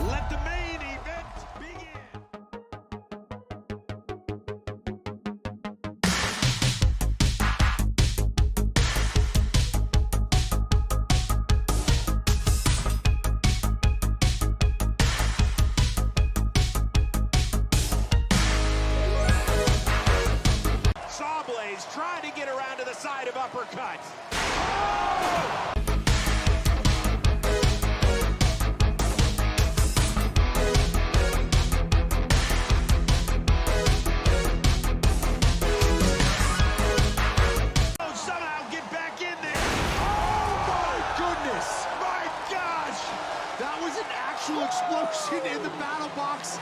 Let the main event begin. Sawblaze trying to get around to the side of uppercuts. Oh! Somehow get back in there. Oh my goodness! My gosh! That was an actual explosion in the battle box.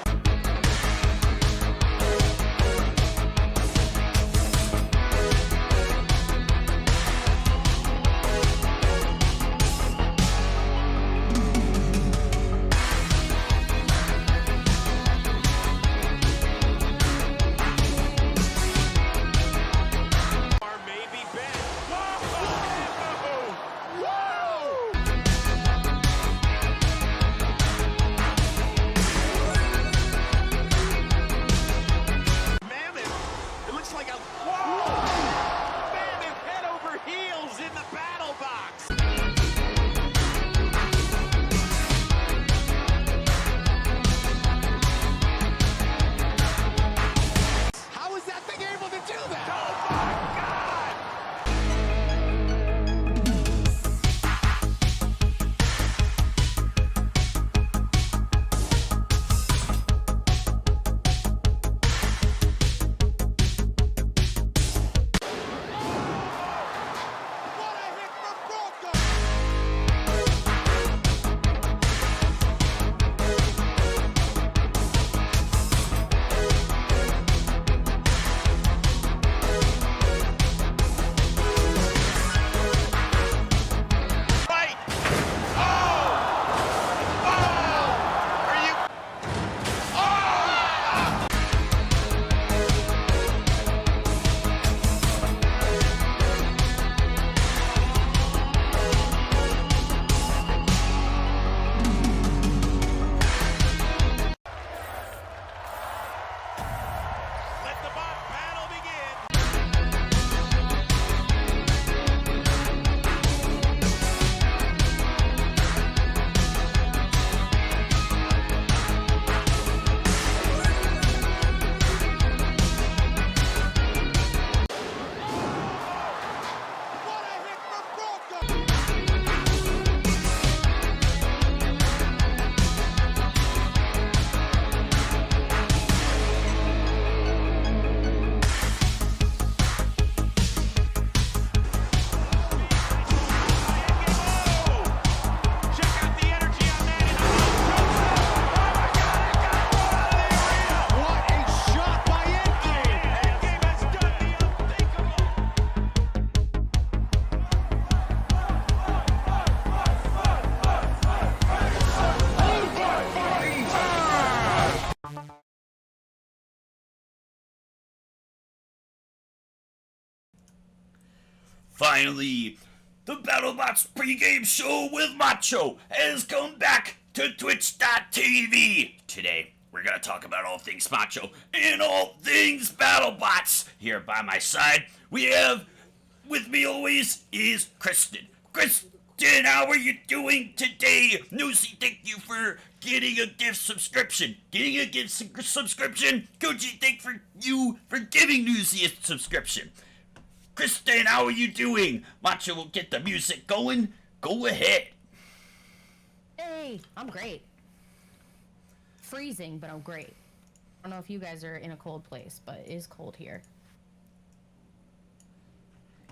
Finally, the Battlebots Pregame Show with Macho has come back to Twitch.tv. Today, we're going to talk about all things Macho and all things Battlebots. Here by my side, we have, with me always, is Kristen. Kristen, how are you doing today? Newsy, thank you for getting a gift subscription. Getting a gift subscription? Koji, thank you for giving Newsy a subscription. Kristen, how are you doing? Macho will get the music going. Go ahead. Hey, I'm great. Freezing, but I'm great. I don't know if you guys are in a cold place, but it is cold here.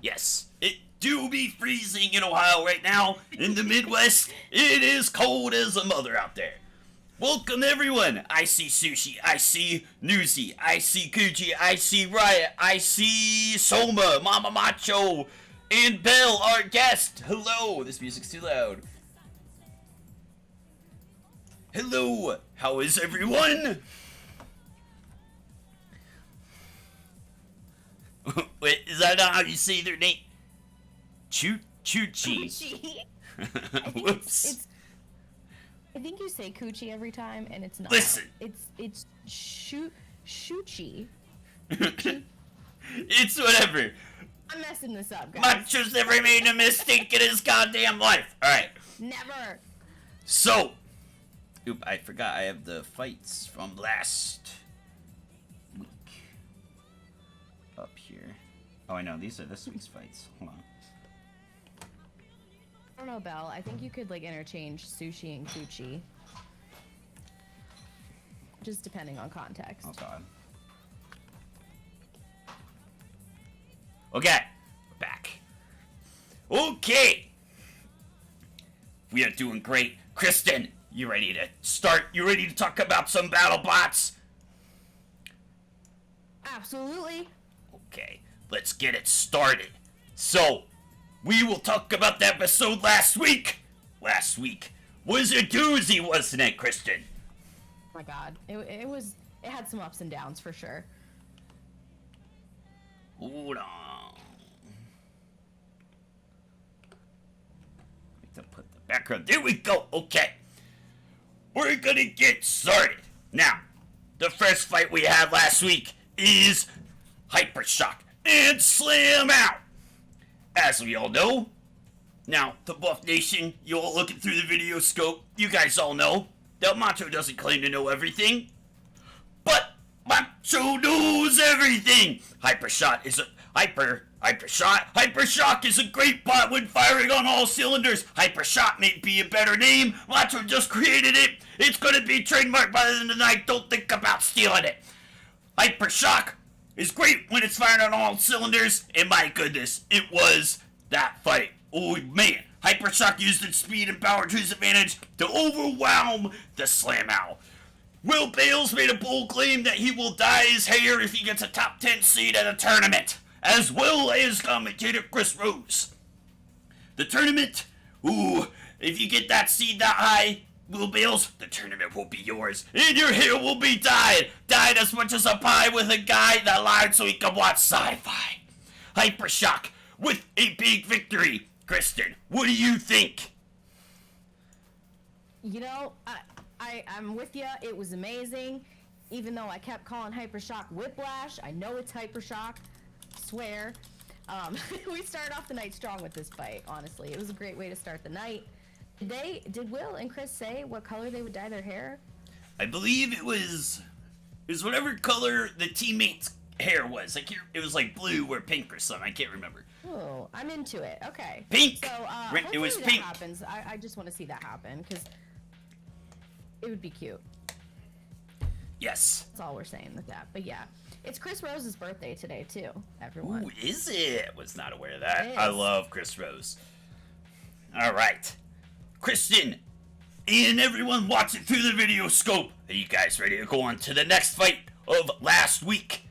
Yes, it do be freezing in Ohio right now. In the Midwest, it is cold as a mother out there. Welcome everyone. I see Sushi, I see Newsy, I see Kuji, I see Riot, I see Soma, Mama Macho, and Belle, our guest. Hello, this music's too loud. Hello, how is everyone? Wait, is that not how you say their name? Chuchi. Gucci. Whoops. I think you say coochie every time, and it's not. Listen. It's shoochie. It's whatever. I'm messing this up, guys. Macho's never made a mistake in his goddamn life. Alright. Never. So. Oop, I forgot I have the fights from last week. Up here. Oh, I know. These are this week's fights. Hold on. I don't know, Belle. I think you could, like, interchange sushi and coochie. Just depending on context. Oh, God. Okay, we're back. Okay, we are doing great. Kristen, you ready to start? You ready to talk about some BattleBots? Absolutely. Okay, let's get it started. So, we will talk about the episode last week. Last week was a doozy, wasn't it, Kristen? Oh my God, it had some ups and downs for sure. Hold on. To put the background. There we go. Okay. We're gonna get started. Now, the first fight we had last week is Hypershock and Slam Out. As we all know, now, the Buff Nation, you all looking through the video scope, you guys all know that Macho doesn't claim to know everything. But Macho knows everything. Hypershock is a Hypershock is a great bot when firing on all cylinders. Hypershock may be a better name. Macho just created it. It's gonna be trademarked by the end of the night. Don't think about stealing it. Hypershock is great when it's firing on all cylinders. And my goodness, it was that fight. Oh man, Hypershock used its speed and power to his advantage to overwhelm the Slam Out. Will Bales made a bold claim that he will dye his hair if he gets a top 10 seed at a tournament, as well as commentator Chris Rose. The tournament, if you get that seed that high, Will Bales, the tournament will be yours, and your hair will be dyed as much as a pie with a guy that lied so he could watch sci-fi. Hypershock with a big victory. Kristen, what do you think? You know, I'm with you. It was amazing. Even though I kept calling Hypershock Whiplash, I know it's Hypershock. Swear. We started off the night strong with this fight, honestly. It was a great way to start the night. Did Will and Chris say what color they would dye their hair? I believe it was whatever color the teammate's hair was. Like it was like blue or pink or something. I can't remember. Oh, I'm into it. Okay. Pink. So, It was hopefully pink. That happens. I just want to see that happen because it would be cute. Yes. That's all we're saying with that. But yeah, it's Chris Rose's birthday today too, everyone. Ooh, is it? Was not aware of that. It I is. love Chris Rose. All right, Kristen, and everyone watching through the video scope. Are you guys ready to go on to the next fight of last week?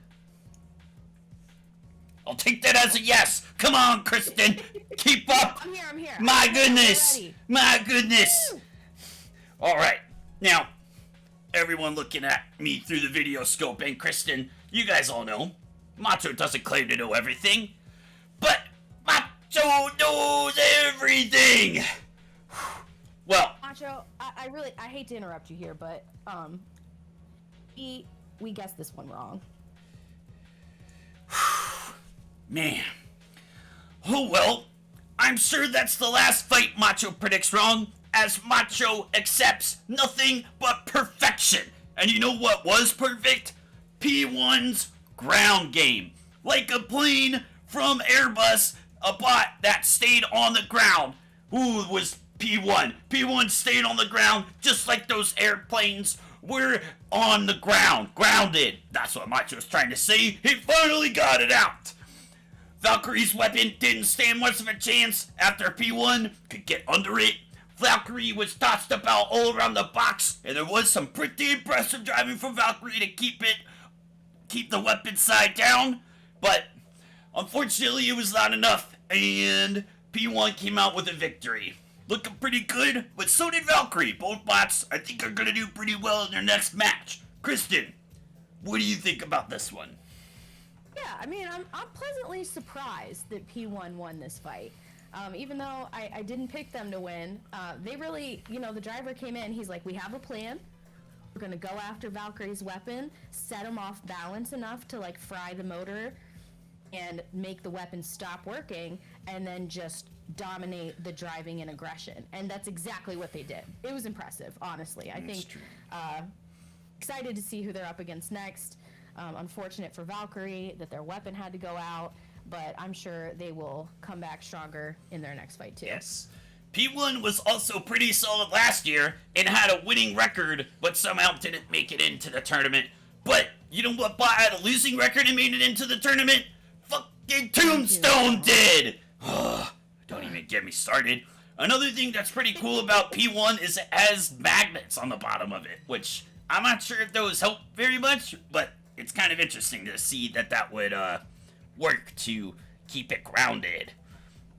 I'll take that as a yes. Come on, Kristen. Keep up. I'm here. My I'm goodness. ready. My goodness. All right. Now, everyone looking at me through the video scope, and Kristen, you guys all know, Macho doesn't claim to know everything, but Macho knows everything. Well, Macho, I hate to interrupt you here, but we guessed this one wrong. man. Oh well, I'm sure that's the last fight Macho predicts wrong, as Macho accepts nothing but perfection. And you know what was perfect? P1's ground game. Like a plane from Airbus, a bot that stayed on the ground. Who was P1? P1 stayed on the ground just like those airplanes were on the ground. Grounded. That's what Macho's trying to say. He finally got it out. Valkyrie's weapon didn't stand much of a chance after P1 could get under it. Valkyrie was tossed about all around the box, and there was some pretty impressive driving from Valkyrie to keep the weapon side down, but unfortunately it was not enough, and P1 came out with a victory. Looking pretty good, but so did Valkyrie. Both bots, I think, are gonna do pretty well in their next match. Kristen, what do you think about this one? Yeah, I mean, I'm pleasantly surprised that P1 won this fight. Even though I didn't pick them to win, they really, the driver came in, he's like, we have a plan. We're gonna go after Valkyrie's weapon, set him off balance enough to like fry the motor and make the weapon stop working, and then just dominate the driving and aggression. And that's exactly what they did. It was impressive, honestly. I think excited to see who they're up against next. Unfortunate for Valkyrie that their weapon had to go out, but I'm sure they will come back stronger in their next fight too. Yes. P1 was also pretty solid last year and had a winning record, but somehow didn't make it into the tournament. But you know what bot had a losing record and made it into the tournament? Fucking Tombstone did! Don't even get me started. Another thing that's pretty cool about P1 is it has magnets on the bottom of it, which I'm not sure if those help very much, but it's kind of interesting to see that would work to keep it grounded.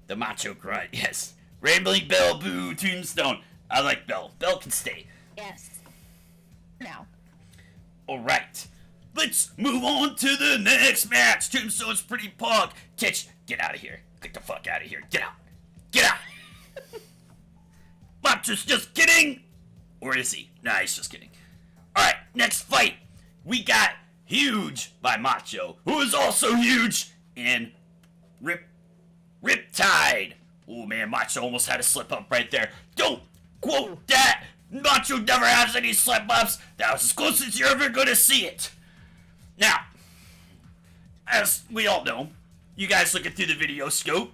The Macho grunt, yes. Rambling Bell, boo, Tombstone. I like Bell. Bell can stay. Yes. Now. Alright. Let's move on to the next match. Tombstone's pretty punk. Titch, get out of here. Get the fuck out of here. Get out. Get out. Macho's just kidding. Or is he? Nah, he's just kidding. Alright, next fight. We got Huge by Macho, who is also huge in Riptide. Oh man, Macho almost had a slip up right there. Don't quote that. Macho never has any slip ups. That was as close as you're ever gonna see it. Now, as we all know, you guys looking through the video scope,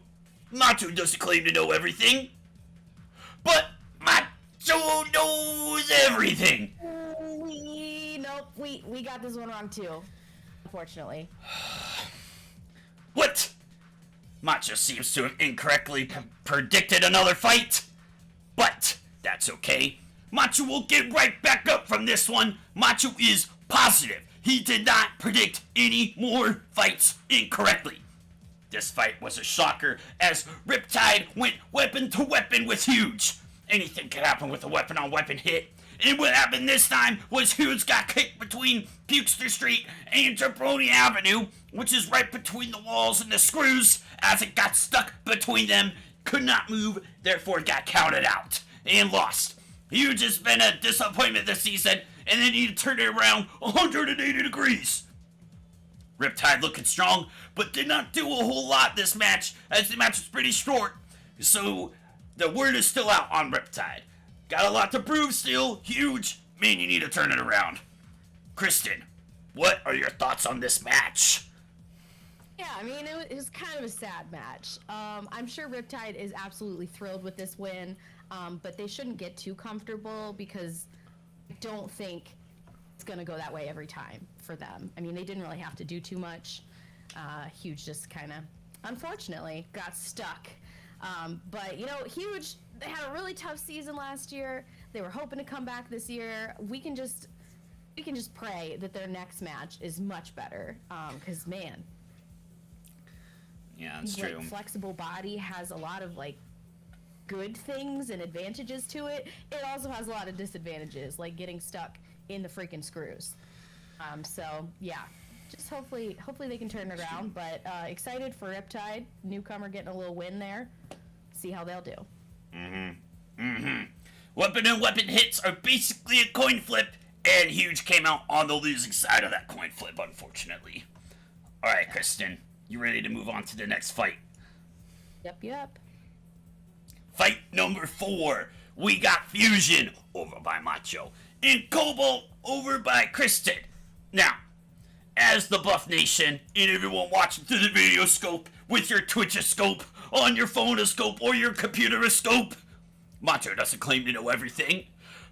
Macho doesn't claim to know everything, but Macho knows everything. We got this one wrong too, unfortunately. What? Macho seems to have incorrectly predicted another fight, but that's okay. Macho will get right back up from this one. Macho is positive. He did not predict any more fights incorrectly. This fight was a shocker as Riptide went weapon to weapon with Huge. Anything could happen with a weapon on weapon hit. And what happened this time was Huge got kicked between Pukester Street and Jabroni Avenue, which is right between the walls and the screws, as it got stuck between them, could not move, therefore got counted out and lost. Huge has been a disappointment this season, and they need to turn it around 180 degrees. Riptide looking strong, but did not do a whole lot this match, as the match was pretty short. So the word is still out on Riptide. Got a lot to prove still. Huge. Man, you need to turn it around. Kristen, what are your thoughts on this match? Yeah, I mean, it was kind of a sad match. I'm sure Riptide is absolutely thrilled with this win, but they shouldn't get too comfortable because I don't think it's going to go that way every time for them. I mean, they didn't really have to do too much. Huge just kind of, unfortunately, got stuck. But, Huge, they had a really tough season last year. They were hoping to come back this year. We can just pray that their next match is much better. Because, man. Yeah, that's true. Flexible body has a lot of, good things and advantages to it. It also has a lot of disadvantages, like getting stuck in the freaking screws. So, yeah. Just hopefully they can turn it around. But excited for Riptide. Newcomer getting a little win there. See how they'll do. Weapon and weapon hits are basically a coin flip, and Huge came out on the losing side of that coin flip, unfortunately. Alright, Kristen, you ready to move on to the next fight? Yep. Fight number 4. We got Fusion over by Macho, and Cobalt over by Kristen. Now, as the Buff Nation and everyone watching through the video scope with your Twitch-oscope, on your phone-oscope or your computer-oscope, Macho doesn't claim to know everything,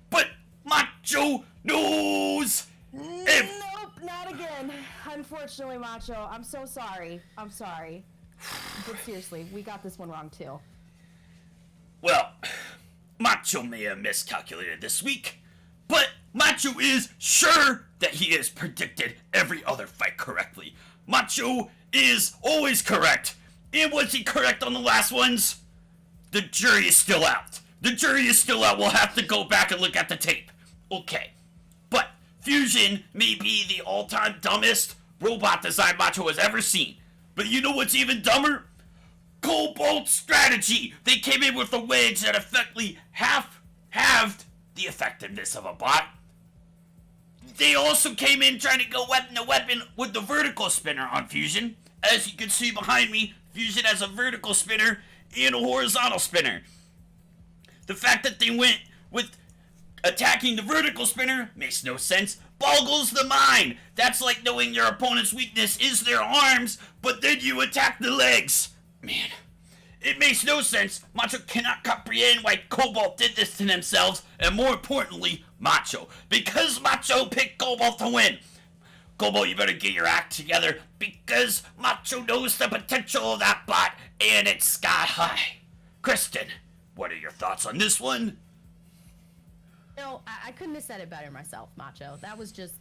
but Macho knows Nope, not again. Unfortunately, Macho, I'm so sorry. I'm sorry. But seriously, we got this one wrong too. Well, Macho may have miscalculated this week, but Macho is sure that he has predicted every other fight correctly. Macho is always correct. And was he correct on the last ones? The jury is still out. The jury is still out. We'll have to go back and look at the tape. Okay. But Fusion may be the all-time dumbest robot design Macho has ever seen. But you know what's even dumber? Cobalt strategy. They came in with a wedge that effectively halved the effectiveness of a bot. They also came in trying to go weapon to weapon with the vertical spinner on Fusion. As you can see behind me, Fusion has a vertical spinner and a horizontal spinner. The fact that they went with attacking the vertical spinner makes no sense. Boggles the mind. That's like knowing your opponent's weakness is their arms, but then you attack the legs. Man, it makes no sense. Macho cannot comprehend why Cobalt did this to themselves, and more importantly, Macho. Because Macho picked Cobalt to win. Cobalt, you better get your act together, because Macho knows the potential of that bot, and it's sky high. Kristen, what are your thoughts on this one? No, I couldn't have said it better myself, Macho. That was just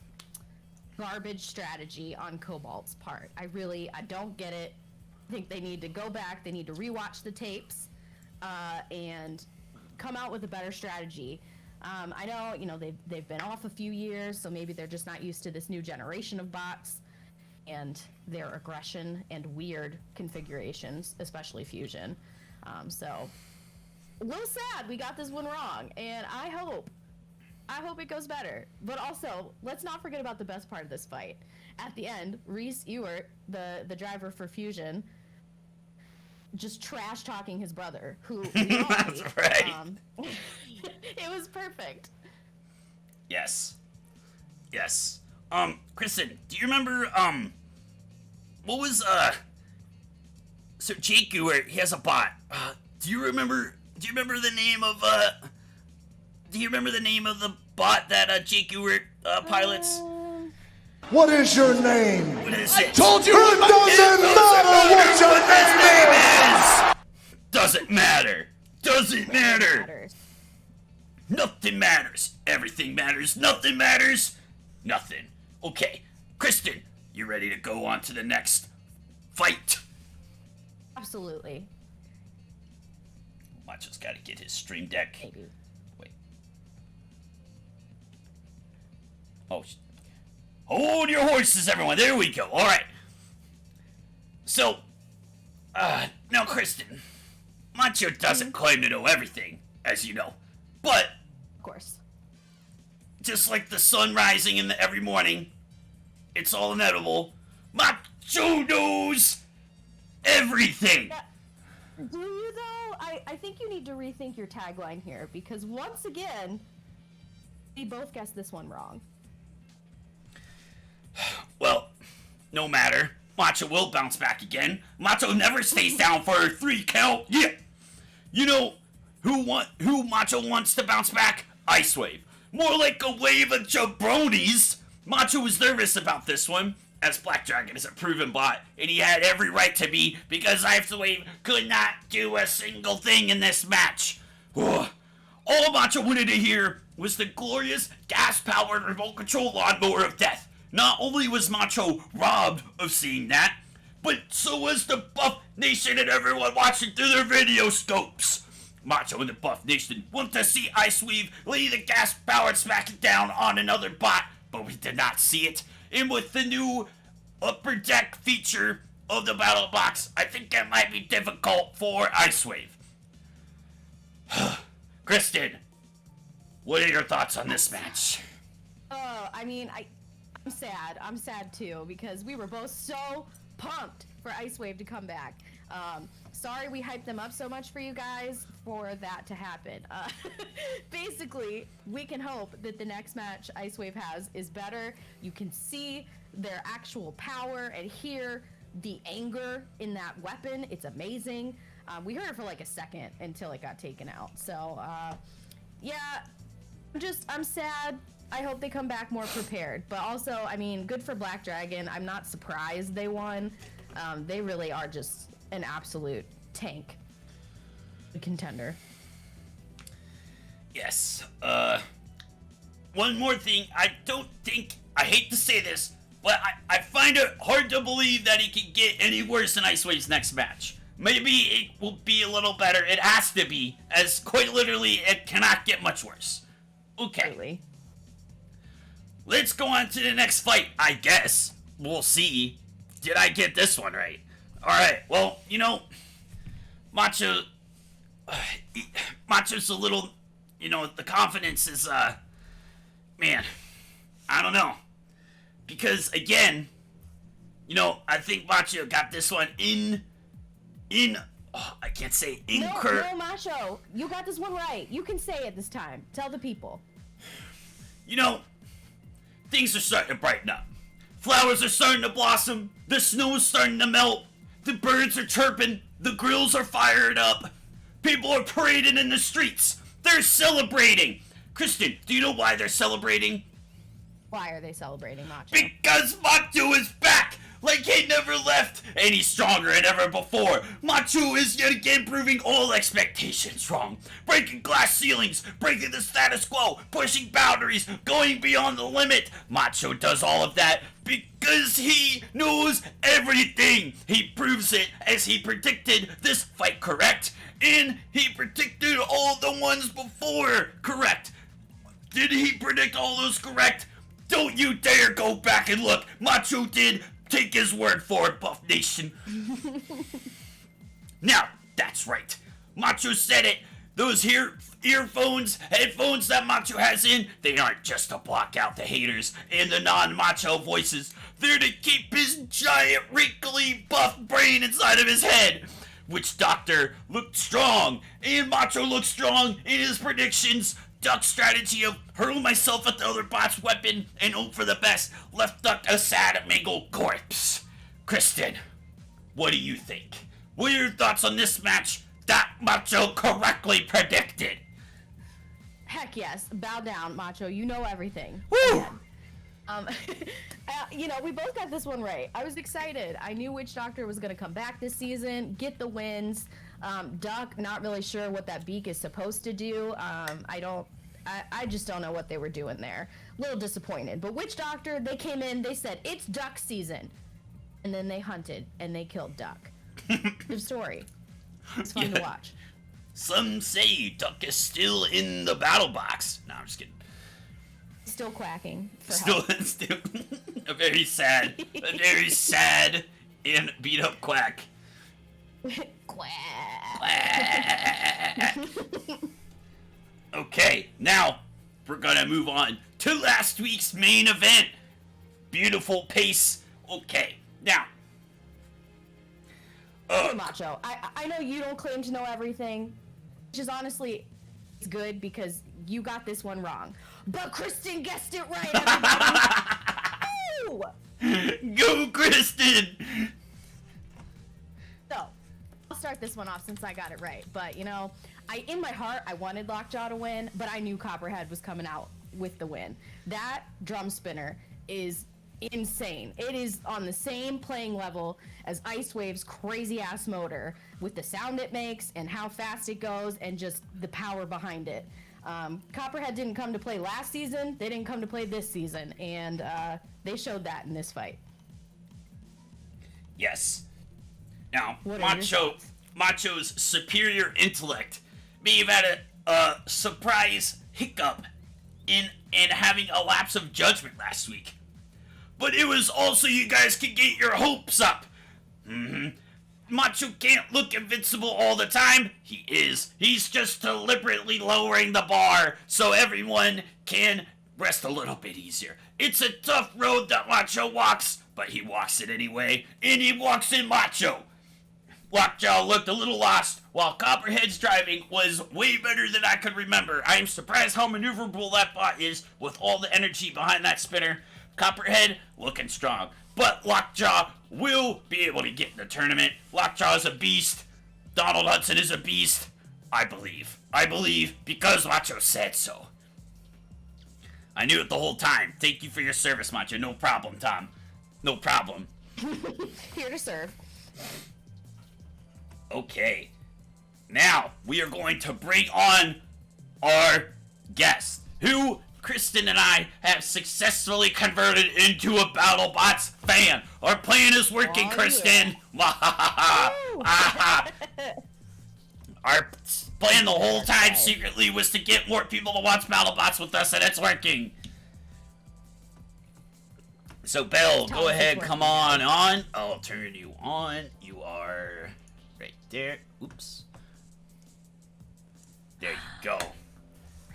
garbage strategy on Cobalt's part. I don't get it. I think they need to go back, they need to rewatch the tapes, and come out with a better strategy. I know, they've been off a few years, so maybe they're just not used to this new generation of bots and their aggression and weird configurations, especially Fusion. So, a little sad we got this one wrong, and I hope it goes better. But also, let's not forget about the best part of this fight. At the end, Reese Ewert, the driver for Fusion, just trash talking his brother, who That's right. It was perfect. Yes. Kristen, do you remember, what was, so Jake Ewert, he has a bot. Do you remember the name of, the bot that, Jake Ewert, pilots? What is your name? What is it? Told you it doesn't matter what your name is! Doesn't matter. Matters. Nothing matters. Everything matters. Nothing matters. Nothing. Okay, Kristen, you ready to go on to the next fight? Absolutely. Macho's got to get his stream deck. Maybe. Wait. Oh, hold your horses, everyone. There we go. All right. So, now, Kristen, Macho doesn't claim to know everything, as you know, but Of course. just like the sun rising every morning, it's all inevitable. Macho knows everything. Yeah. Do you though? I think you need to rethink your tagline here, because once again, we both guessed this one wrong. Well, no matter. Macho will bounce back again. Macho never stays down for a 3 count. Yeah. You know who Macho wants to bounce back? Ice Wave. More like a wave of jabronis. Macho was nervous about this one, as Black Dragon is a proven bot, and he had every right to be, because Ice Wave could not do a single thing in this match. Ugh. All Macho wanted to hear was the glorious gas-powered remote control lawnmower of death. Not only was Macho robbed of seeing that, but so was the Buff Nation and everyone watching through their video scopes. Macho and the Buff Nation want to see Ice Wave lay the gas-powered smack down on another bot, but we did not see it. And with the new upper deck feature of the Battlebots, I think that might be difficult for Ice Wave. Kristen, what are your thoughts on this match? I'm sad. I'm sad too, because we were both so pumped for Ice Wave to come back. Sorry we hyped them up so much for you guys for that to happen. Basically, we can hope that the next match Ice Wave has is better. You can see their actual power and hear the anger in that weapon. It's amazing. We heard it for like a second until it got taken out. So, yeah, I'm sad. I hope they come back more prepared. But also, good for Black Dragon. I'm not surprised they won. They really are just an absolute tank contender. Yes. One more thing. I hate to say this, but I find it hard to believe that he can get any worse than Ice Wave's next match. Maybe it will be a little better. It has to be, as quite literally, it cannot get much worse. Okay. Really? Let's go on to the next fight, I guess. We'll see. Did I get this one right? Alright, well, Macho, Macho's a little, the confidence is, man, I don't know. Because, again, I think Macho got this one I can't say No, Macho, you got this one right. You can say it this time. Tell the people. Things are starting to brighten up. Flowers are starting to blossom. The snow is starting to melt. The birds are chirping. The grills are fired up. People are parading in the streets. They're celebrating. Kristen, do you know why they're celebrating? Why are they celebrating, Macho? Because Macho is back! Like he never left, and he's stronger than ever before. Macho is yet again proving all expectations wrong. Breaking glass ceilings, breaking the status quo, pushing boundaries, going beyond the limit. Macho does all of that because he knows everything. He proves it as he predicted this fight correct, and he predicted all the ones before correct. Did he predict all those correct? Don't you dare go back and look. Macho did. Take his word for it, Buff Nation. Now, that's right. Macho said it. Those earphones, headphones that Macho has in, they aren't just to block out the haters and the non-Macho voices. They're to keep his giant, wrinkly, buff brain inside of his head. Witch Doctor looked strong, and Macho looked strong in his predictions. Duck's strategy of hurl myself at the other bot's weapon and hope for the best left Duck a sad, mangled corpse. Kristen, what do you think? What are your thoughts on this match that Macho correctly predicted? Heck yes. Bow down, Macho. You know everything. Woo! We both got this one right. I was excited. I knew Witch Doctor was going to come back this season, get the wins. Duck, not really sure what that beak is supposed to do. I just don't know what they were doing there. A little disappointed. But Witch Doctor, they came in, they said, it's duck season. And then they hunted, and they killed Duck. Good story. It's fun to watch. Some say Duck is still in the battle box. No, I'm just kidding. Still quacking. Still a very sad and beat up quack. Quack. Okay, now we're gonna move on to last week's main event. Beautiful pace. Okay, now. Hey, Macho, I know you don't claim to know everything, which is honestly it's good because you got this one wrong. But Kristen guessed it right, everybody! Go, Kristen! So, I'll start this one off since I got it right. But, in my heart, I wanted Lockjaw to win, but I knew Copperhead was coming out with the win. That drum spinner is insane. It is on the same playing level as Ice Wave's crazy-ass motor with the sound it makes and how fast it goes and just the power behind it. Copperhead didn't come to play last season. They didn't come to play this season, and they showed that in this fight. Yes. Now, What are your thoughts? Macho's superior intellect may have had a surprise hiccup in having a lapse of judgment last week. But it was also you guys can get your hopes up. Macho can't look invincible all the time. He is. He's just deliberately lowering the bar so everyone can rest a little bit easier. It's a tough road that Macho walks, but he walks it anyway, and he walks in Macho. Lockjaw looked a little lost, while Copperhead's driving was way better than I could remember. I am surprised how maneuverable that bot is with all the energy behind that spinner. Copperhead looking strong, but Lockjaw will be able to get in the tournament. Lockjaw is a beast. Donald Hudson is a beast. I believe. I believe because Macho said so. I knew it the whole time. Thank you for your service, Macho. No problem, Tom. No problem. Here to serve. Okay. Now, we are going to bring on our guest, who Kristen and I have successfully converted into a BattleBots fan. Our plan is working, Oh, Kristen. Our plan the whole time secretly was to get more people to watch BattleBots with us, and it's working. So, Belle, Tell go us it's ahead, working. come on. I'll turn you on. You are right there. Oops. There you go.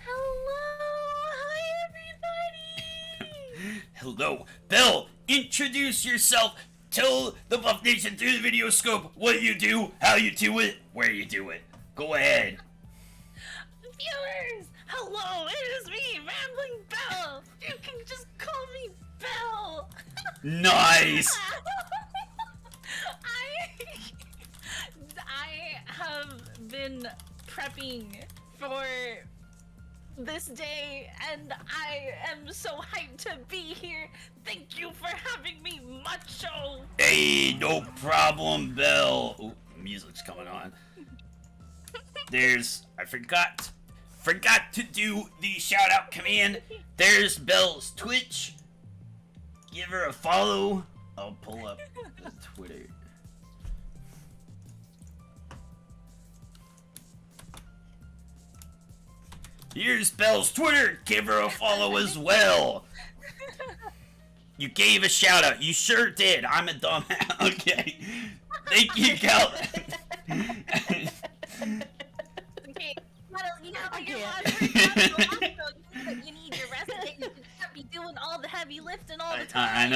Hello! Hi, everybody! Hello. Belle, introduce yourself. Tell the Buff Nation through the video scope what you do, how you do it, where you do it. Go ahead. Viewers! Hello, it is me, Rambling Belle! You can just call me Belle! Nice. I have been prepping for this day, and I am so hyped to be here. Thank you for having me, Macho! Hey, no problem, Belle. Ooh, music's coming on. I forgot to do the shout out command. There's Belle's Twitch. Give her a follow. I'll pull up the Twitter. Here's Belle's Twitter. Give her a follow as well. You gave a shout out. You sure did. I'm a dumbass. Okay. Thank you, Cal. Okay, you gotta let your can't. you need your rest day. You can't be doing all the heavy lifting all the time. I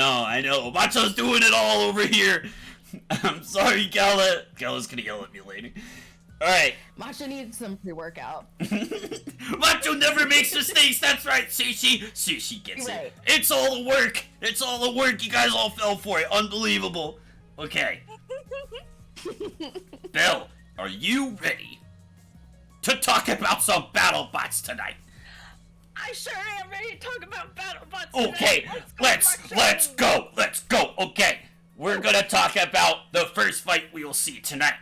know. Macho's doing it all over here. I'm sorry, Gala. Gala's gonna yell at me later. Alright. Macho needs some pre-workout. Macho never makes mistakes. That's right, Sushi. Sushi gets Right. it. It's all the work. It's all the work. You guys all fell for it. Unbelievable. Okay. Belle, are you ready to talk about some BattleBots tonight? I sure am ready to talk about Battlebots. Okay, let's go. Okay, we're gonna talk about the first fight we will see tonight.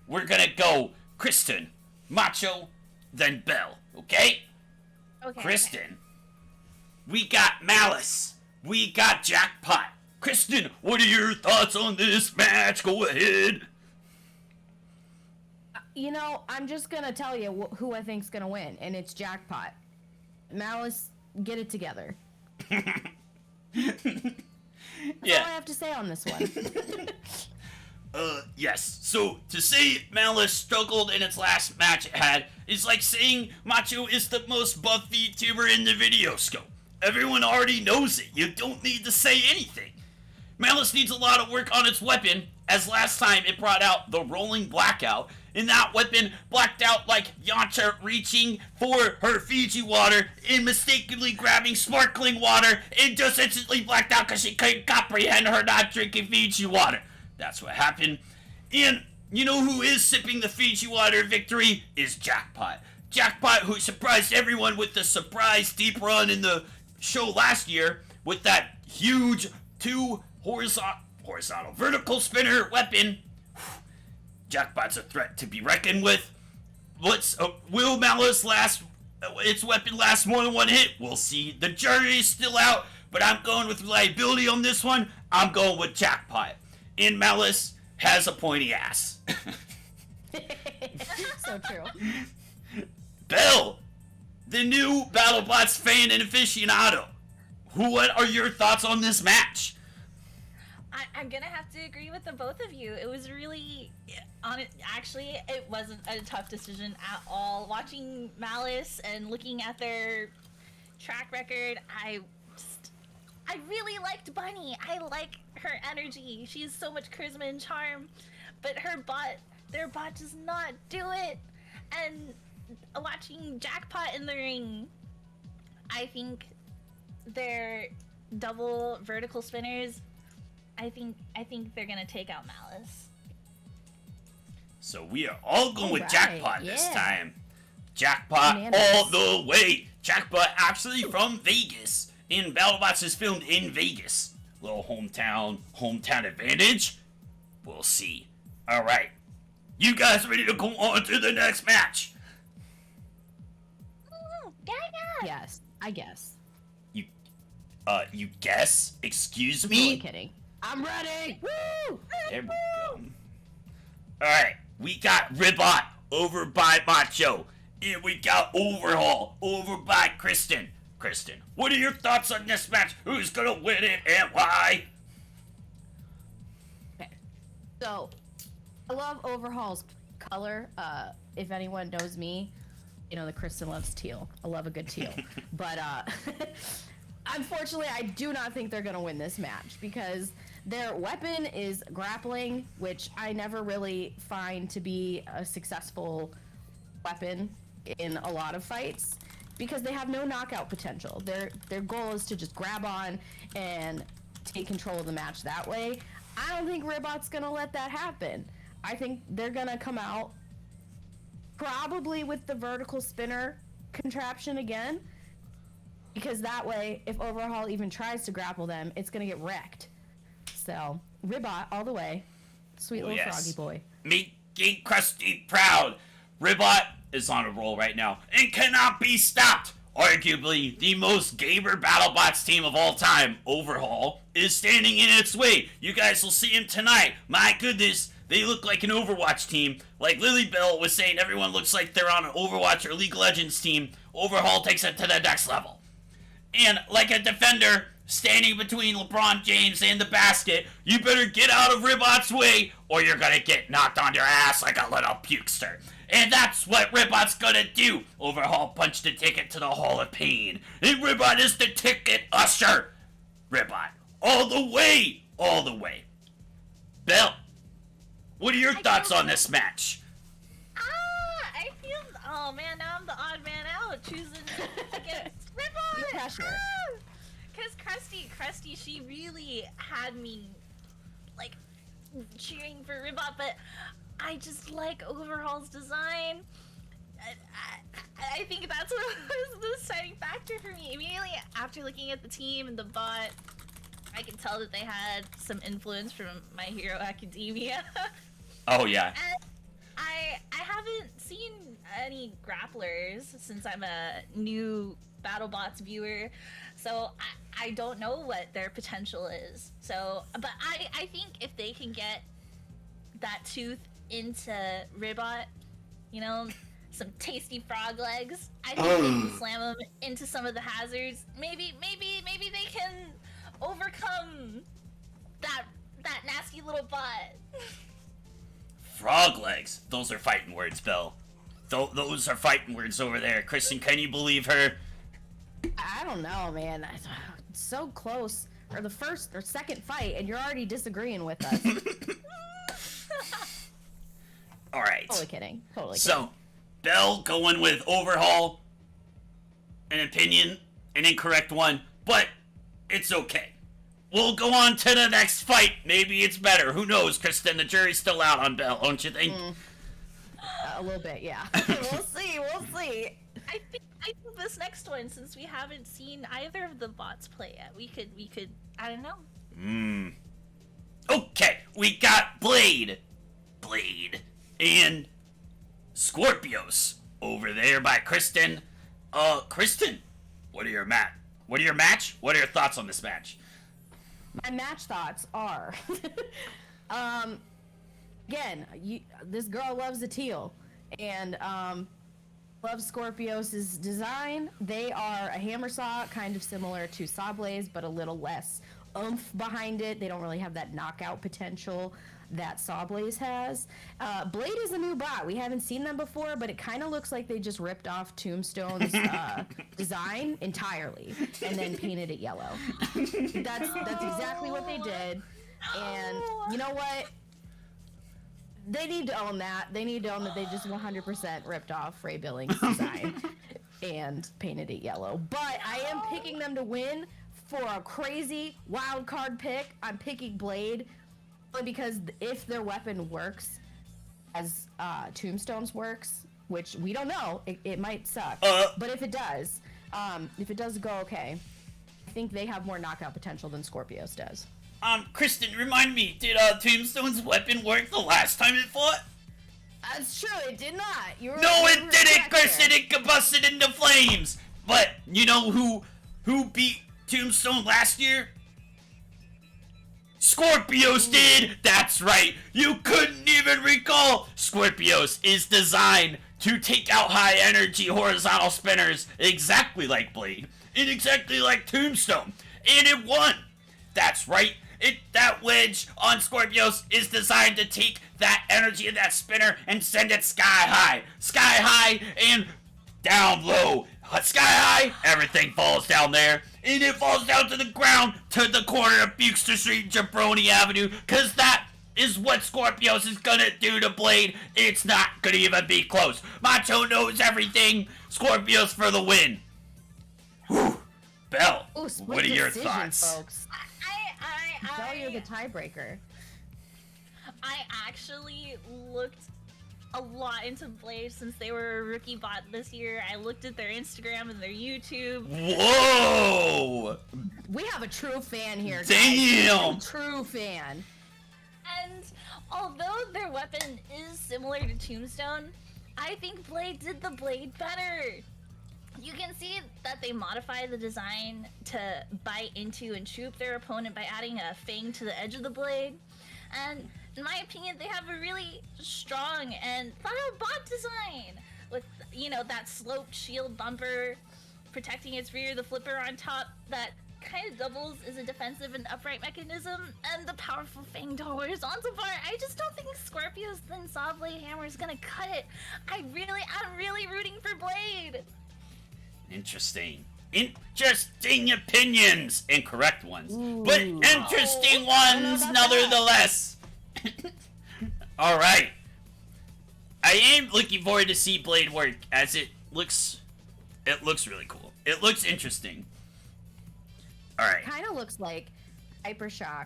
We're gonna go Kristen, Macho, then Belle. Okay? Okay. Kristen, we got Malice, we got Jackpot. Kristen, what are your thoughts on this match? Go ahead. You know, I'm just gonna tell you who I think's gonna win, and it's Jackpot. Malice, get it together. That's all I have to say on this one. Yes. So, to say Malice struggled in its last match it had is like saying Macho is the most buff VTuber in the video scope. Everyone already knows it. You don't need to say anything. Malice needs a lot of work on its weapon, as last time it brought out the Rolling Blackout, and that weapon blacked out like Yancha reaching for her Fiji water and mistakenly grabbing sparkling water and just instantly blacked out because she couldn't comprehend her not drinking Fiji water. That's what happened. And you know who is sipping the Fiji water victory is Jackpot. Jackpot, who surprised everyone with the surprise deep run in the show last year with that huge 2 horizontal vertical spinner weapon. Jackpot's a threat to be reckoned with. Will Malice its weapon last more than one hit? We'll see. The jury's still out, but I'm going with reliability on this one. I'm going with Jackpot. And Malice has a pointy ass. So true. Belle, the new BattleBots fan and aficionado. What are your thoughts on this match? I'm gonna have to agree with the both of you. It was really, actually, it wasn't a tough decision at all. Watching Malice and looking at their track record, I really liked Bunny. I like her energy. She has so much charisma and charm, but their bot does not do it. And watching Jackpot in the ring, I think their double vertical spinners, I think they're gonna take out Malice. So we are all going with Alright, Jackpot this yeah. time. Jackpot Bananas. all the way. Jackpot actually from Vegas. And BattleBots is filmed in Vegas. Little hometown advantage. We'll see. Alright. You guys ready to go on to the next match? Yeah. Yes, I guess. You guess? Excuse Totally me? kidding. I'm ready! Woo! There we go. Alright, we got Ribot over by Macho. And we got Overhaul over by Kristen. Kristen, what are your thoughts on this match? Who's gonna win it and why? Okay. So, I love Overhaul's color. If anyone knows me, You know, the Kristen loves teal. I love a good teal. But unfortunately, I do not think they're going to win this match because their weapon is grappling, which I never really find to be a successful weapon in a lot of fights because they have no knockout potential. Their goal is to just grab on and take control of the match that way. I don't think Ribot's going to let that happen. I think they're going to come out probably with the vertical spinner contraption again, because that way, if Overhaul even tries to grapple them, it's going to get wrecked. So, Ribot all the way. Sweet little froggy boy. Making Krusty proud. Ribot is on a roll right now and cannot be stopped. Arguably the most gamer BattleBots team of all time, Overhaul, is standing in its way. You guys will see him tonight. My goodness, they look like an Overwatch team. Like Lily Bell was saying, everyone looks like they're on an Overwatch or League of Legends team. Overhaul takes it to the next level. And like a defender standing between LeBron James and the basket, you better get out of Ribot's way or you're gonna get knocked on your ass like a little pukester. And that's what Ribot's gonna do. Overhaul punched a ticket to the Hall of Pain. And Ribot is the ticket usher. Ribot, all the way, all the way. Belle, what are your thoughts on this match? I feel, oh man, now I'm the odd man out choosing against Ribot. Pressure. Because Krusty, she really had me, like, cheering for Ribot, but I just like Overhaul's design. I think that's what was the deciding factor for me. Immediately after looking at the team and the bot, I could tell that they had some influence from My Hero Academia. Oh yeah. And I haven't seen any grapplers since I'm a new BattleBots viewer, so I don't know what their potential is. So, but I think if they can get that tooth into Ribot, you know, some tasty frog legs, I think they can slam them into some of the hazards. Maybe they can overcome that nasty little bot. Frog legs. Those are fighting words, Belle. Those are fighting words over there. Kristen, can you believe her? I don't know, man. It's so close. Or the first or second fight, and you're already disagreeing with us. All right. Totally kidding. So, Belle going with Overhaul. An opinion, an incorrect one, but it's okay. We'll go on to the next fight. Maybe it's better. Who knows, Kristen? The jury's still out on Belle, don't you think? A little bit, yeah. We'll see. I think this next one, since we haven't seen either of the bots play yet, we could I don't know. Okay, we got Blade, and Scorpios over there by Kristen. Kristen, what are your thoughts on this match? My match thoughts are, again, this girl loves the teal, and loves Scorpios' design. They are a hammer saw, kind of similar to Saw Blaze, but a little less oomph behind it. They don't really have that knockout potential that Saw Blaze has. Blade is a new bot. We haven't seen them before, but it kind of looks like they just ripped off Tombstone's design entirely and then painted it yellow. That's exactly what they did. And you know what? They need to own that. They need to own that they just 100% ripped off Ray Billings' design and painted it yellow. But I am picking them to win for a crazy wild card pick. I'm picking Blade because if their weapon works as Tombstone's works, which we don't know, it might suck. But if it does go okay, I think they have more knockout potential than Scorpios does. Kristen, remind me, did Tombstone's weapon work the last time it fought? That's true, it did not. No, it didn't, Kristen. It combusted into flames. But you know who beat Tombstone last year? Scorpios did. That's right. You couldn't even recall. Scorpios is designed to take out high energy horizontal spinners exactly like Blade and exactly like Tombstone, and it won. That's right. That wedge on Scorpios is designed to take that energy of that spinner and send it sky high, and down low, sky high, everything falls down there. And it falls down to the ground to the corner of Buxton Street and Jabroni Avenue, because that is what Scorpios is gonna do to Blade. It's not gonna even be close. Macho knows everything. Scorpios for the win. Whew. Belle, Ooh, split what are your decision, thoughts? folks? Belle, you're the tiebreaker. I actually looked a lot into Blade since they were a rookie bot this year. I looked at their Instagram and their YouTube. Whoa! We have a true fan here, guys. Damn! True fan. And although their weapon is similar to Tombstone, I think Blade did the Blade better. You can see that they modified the design to bite into and shoot their opponent by adding a fang to the edge of the blade. And in my opinion, they have a really strong and thought out bot design with, you know, that sloped shield bumper protecting its rear, the flipper on top that kind of doubles as a defensive and upright mechanism, and the powerful fanged horizontal bar. I just don't think Scorpio's thin saw blade hammer is gonna cut it. I'm really rooting for Blade. Interesting. Interesting opinions. Incorrect ones. But interesting ones nevertheless. Alright. I am looking forward to see Blade work, as it looks really cool. It looks interesting. Alright. Kind of looks like Hypershock.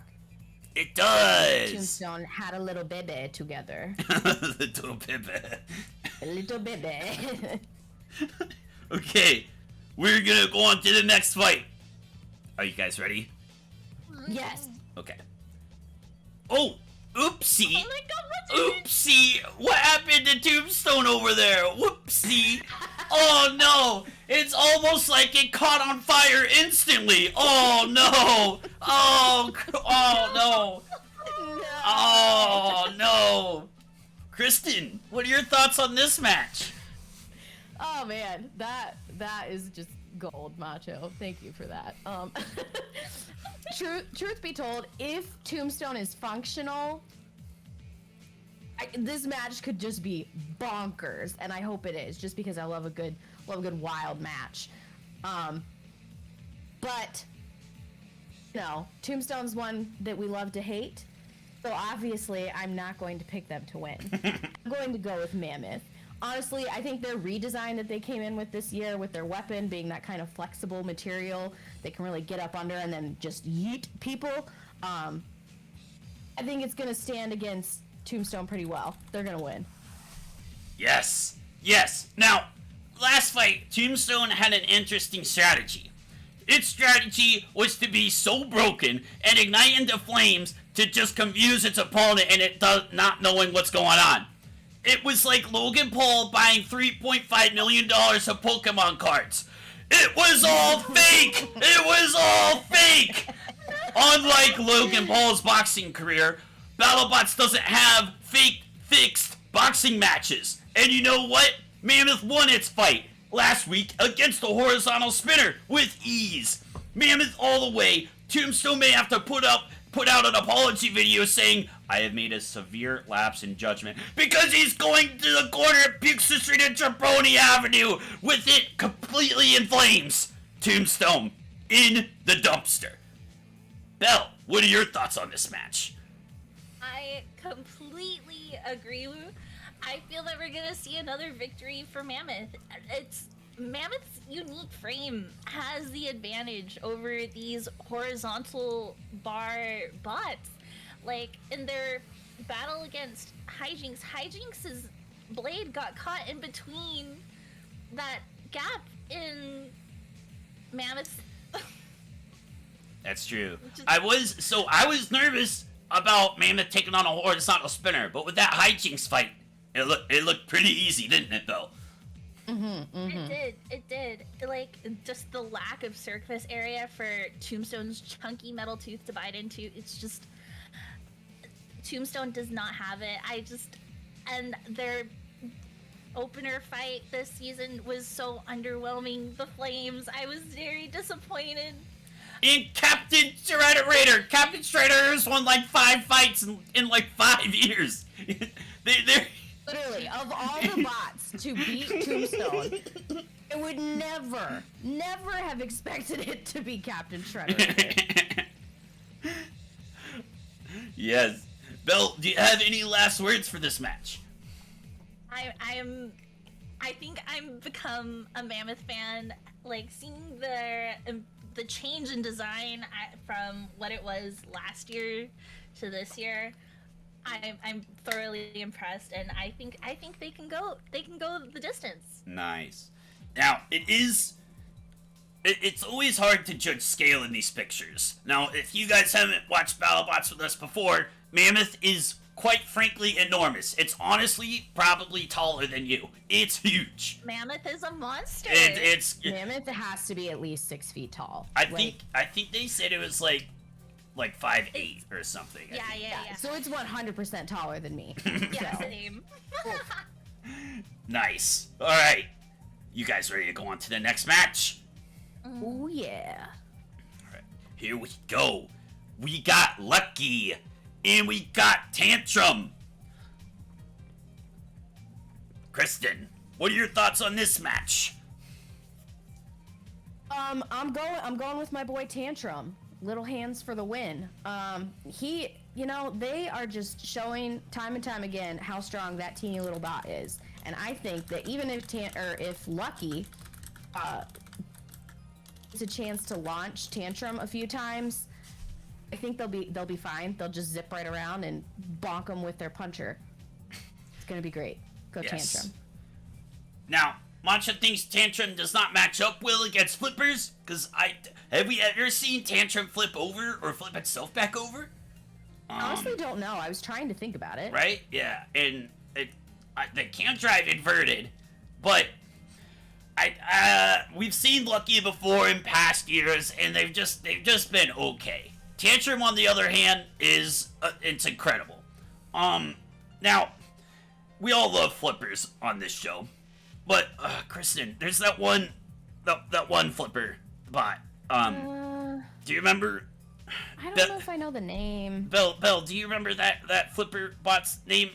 It does. Tombstone had a little baby together. Little baby. A little baby. Okay. We're gonna go on to the next fight. Are you guys ready? Yes. Okay. Oh, oopsie. Oh my god, what's Oopsie. What happened to Tombstone over there? Whoopsie. Oh no. It's almost like it caught on fire instantly. Oh no. Oh no. Oh no. Kristen, what are your thoughts on this match? Oh man, that is just gold, Macho. Thank you for that. Truth be told, if Tombstone is functional, this match could just be bonkers, and I hope it is, just because I love a good wild match. But no, Tombstone's one that we love to hate, so obviously I'm not going to pick them to win. I'm going to go with Mammoth. Honestly, I think their redesign that they came in with this year, with their weapon being that kind of flexible material they can really get up under and then just yeet people, I think it's going to stand against Tombstone pretty well. They're going to win. Yes. Yes. Now, last fight, Tombstone had an interesting strategy. Its strategy was to be so broken and ignite into flames to just confuse its opponent and it not knowing what's going on. It was like Logan Paul buying $3.5 million of Pokemon cards. It was all fake! It was all fake! Unlike Logan Paul's boxing career, Battlebots doesn't have fake, fixed boxing matches. And you know what? Mammoth won its fight last week against the horizontal spinner with ease. Mammoth all the way. Tombstone may have to put out an apology video saying, I have made a severe lapse in judgment because he's going to the corner of Buxton Street and Jabroni Avenue with it completely in flames. Tombstone in the dumpster. Belle, what are your thoughts on this match? I completely agree. I feel that we're gonna see another victory for Mammoth. Mammoth's unique frame has the advantage over these horizontal bar bots. Like, in their battle against Hijinx's blade got caught in between that gap in Mammoth's. That's true. I was nervous about Mammoth taking on a horizontal spinner, but with that Hijinx fight, it looked pretty easy, didn't it, though? It did. Like, just the lack of surface area for Tombstone's chunky metal tooth to bite into, it's just... Tombstone does not have it. And their opener fight this season was so underwhelming. The Flames, I was very disappointed. And Captain Strider has won like 5 fights in like 5 years. Literally, of all the bots to beat Tombstone, I would never have expected it to be Captain Shredder. Yes. Belle, do you have any last words for this match? I think I'm become a Mammoth fan. Like seeing the change in design from what it was last year to this year. I'm thoroughly impressed, and I think they can go the distance. Nice. Now it's always hard to judge scale in these pictures. Now, if you guys haven't watched BattleBots with us before, Mammoth is quite frankly enormous. It's honestly probably taller than you. It's huge. Mammoth is a monster. Mammoth has to be at least 6 feet tall. I think they said it was like 5'8" or something. Yeah. So it's 100% taller than me. Yeah, same. Nice. All right. You guys ready to go on to the next match? Oh yeah. All right. Here we go. We got Lucky and we got Tantrum. Kristen, what are your thoughts on this match? I'm going with my boy Tantrum. Little hands for the win. They are just showing time and time again how strong that teeny little bot is. And I think that even if Lucky gets a chance to launch Tantrum a few times, I think they'll be fine. They'll just zip right around and bonk them with their puncher. It's gonna be great. Go Yes. Tantrum. Now, Macho thinks Tantrum does not match up well against flippers, because have we ever seen Tantrum flip over or flip itself back over? I honestly don't know. I was trying to think about it. Right? Yeah, and they can't drive inverted, but we've seen Lucky before in past years, and they've just been okay. Tantrum, on the other hand, is it's incredible. Now, we all love flippers on this show. But Kristen, there's that one flipper bot. Do you remember? I don't know if I know the name. Belle, do you remember that flipper bot's name?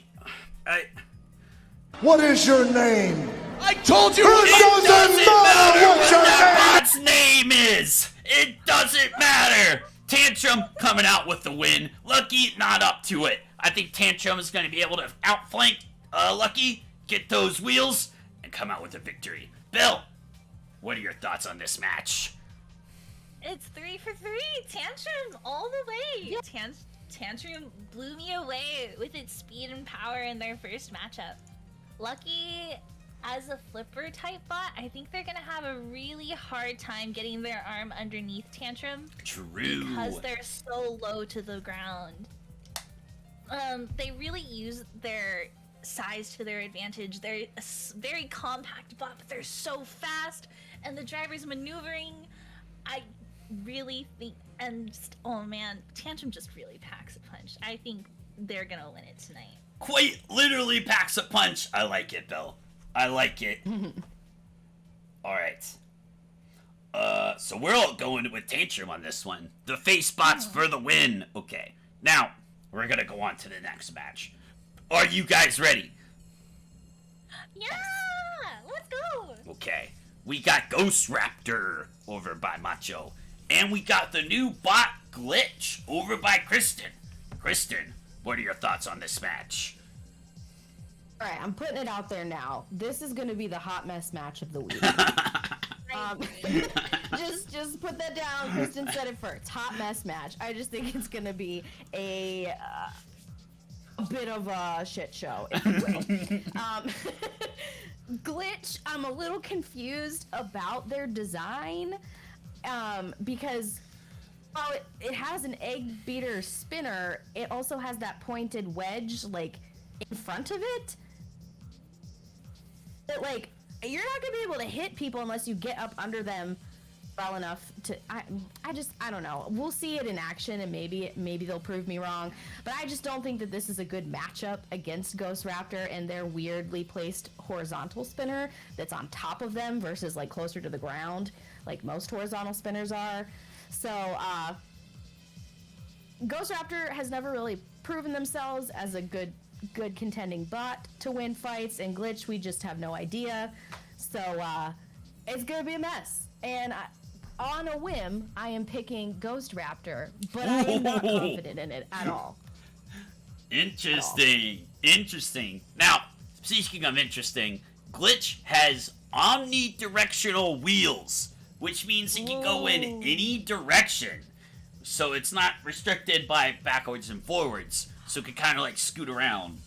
What is your name? I told you It doesn't matter what your that name. bot's name is. It doesn't matter. Tantrum coming out with the win. Lucky not up to it. I think Tantrum is going to be able to outflank Lucky, get those wheels, and come out with a victory. Belle, what are your thoughts on this match? It's 3 for 3. Tantrum all the way. Yeah. Tantrum blew me away with its speed and power in their first matchup. Lucky, as a flipper type bot, I think they're gonna have a really hard time getting their arm underneath Tantrum. True. Because they're so low to the ground. They really use their size to their advantage. They're a very compact bot, but they're so fast, and the driver's maneuvering. I really think, oh man, Tantrum just really packs a punch. I think they're gonna win it tonight. Quite literally packs a punch. I like it, Belle. I like it. Alright. So we're all going with Tantrum on this one. The face spots for the win. Okay. Now, we're gonna go on to the next match. Are you guys ready? Yeah! Let's go! Okay. We got Ghost Raptor over by Macho. And we got the new bot Glitch over by Kristen. Kristen, what are your thoughts on this match? All right, I'm putting it out there now. This is going to be the hot mess match of the week. Just put that down. Kristen said it first. Hot mess match. I just think it's going to be a bit of a shit show, if you will. Glitch, I'm a little confused about their design because while it has an egg beater spinner, it also has that pointed wedge like in front of it. That like you're not gonna be able to hit people unless you get up under them well enough to. I don't know. We'll see it in action, and maybe they'll prove me wrong. But I just don't think that this is a good matchup against Ghost Raptor and their weirdly placed horizontal spinner that's on top of them versus like closer to the ground, like most horizontal spinners are. So Ghost Raptor has never really proven themselves as a good good contending bot to win fights, and Glitch, we just have no idea. So it's gonna be a mess. And on a whim, I am picking Ghost Raptor, but I am not confident in it at all. Interesting. Interesting. Now, speaking of interesting, Glitch has omnidirectional wheels, which means it can go in any direction. So it's not restricted by backwards and forwards. So it can kind of like scoot around.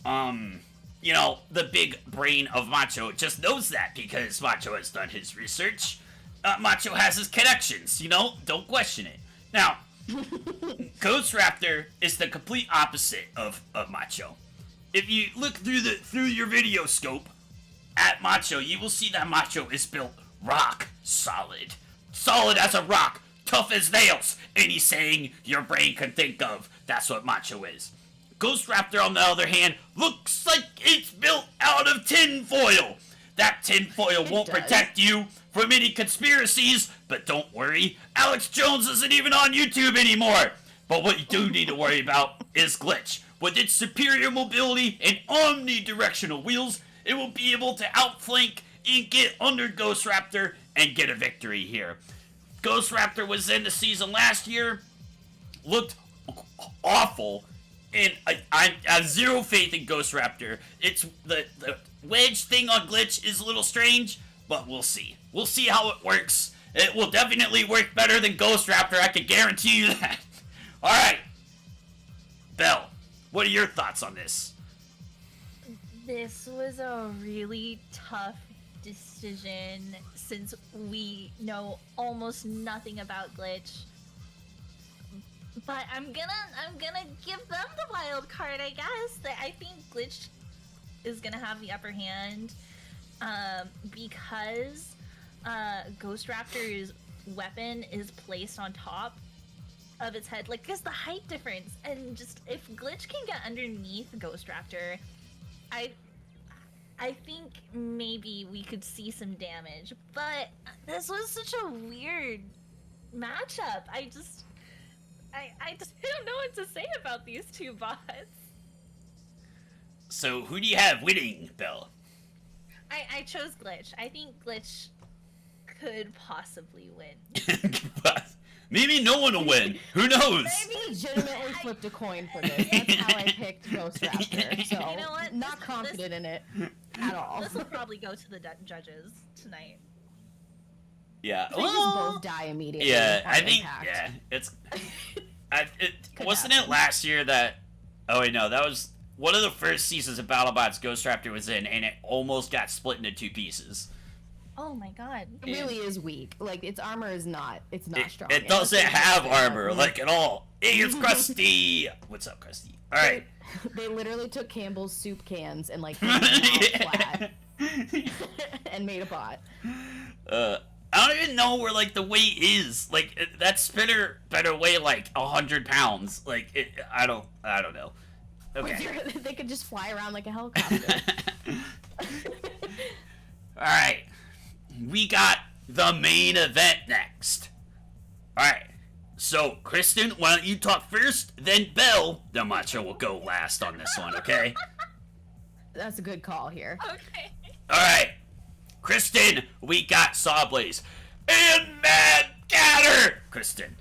You know, the big brain of Macho just knows that because Macho has done his research. Macho has his connections, you know? Don't question it. Now, Ghost Raptor is the complete opposite of Macho. If you look through your video scope at Macho, you will see that Macho is built rock solid. Solid as a rock, tough as nails, any saying your brain can think of. That's what Macho is. Ghost Raptor, on the other hand, looks like it's built out of tin foil. That tin foil won't protect you from any conspiracies, but don't worry, Alex Jones isn't even on YouTube anymore. But what you do need to worry about is Glitch. With its superior mobility and omnidirectional wheels, it will be able to outflank and get under Ghost Raptor and get a victory here. Ghost Raptor was in the season last year, looked awful, and I have zero faith in Ghost Raptor. It's the wedge thing on Glitch is a little strange, but we'll see. We'll see how it works. It will definitely work better than Ghost Raptor, I can guarantee you that. Alright. Belle, what are your thoughts on this? This was a really tough decision since we know almost nothing about Glitch. But I'm gonna give them the wild card, I guess. I think Glitch is gonna have the upper hand because Ghost Raptor's weapon is placed on top of its head, like, because the height difference, and just if Glitch can get underneath Ghost Raptor, I think maybe we could see some damage. But this was such a weird matchup. I just don't know what to say about these two bots. So who do you have winning, Belle? I chose Glitch. I think Glitch could possibly win. Maybe no one will win. Who knows? I legitimately flipped a coin for this. That's how I picked Ghost Raptor. So You know what? not confident in it at all. This will probably go to the judges tonight. Yeah. They just both die immediately. Yeah, on I think. impact. Yeah, it's. It wasn't happen. it last year that? Oh wait, no, that was one of the first seasons of BattleBots Ghost Raptor was in, and it almost got split into two pieces. Oh my god. It really is weak. Like, its armor is not. It's not strong. It doesn't have armor, like, at all. Hey, it's Krusty! What's up, Krusty? Alright. They literally took Campbell's soup cans and, like, put them out flat and made a bot. I don't even know where, like, the weight is. Like, that spinner better weigh, like, 100 pounds. Like, I don't know. Okay. They could just fly around like a helicopter. Alright. We got the main event next. Alright. So, Kristen, why don't you talk first, then Belle, the Macho will go last on this one, okay? That's a good call here. Okay. Alright. Kristen, we got Sawblaze and Mad Gator! Kristen,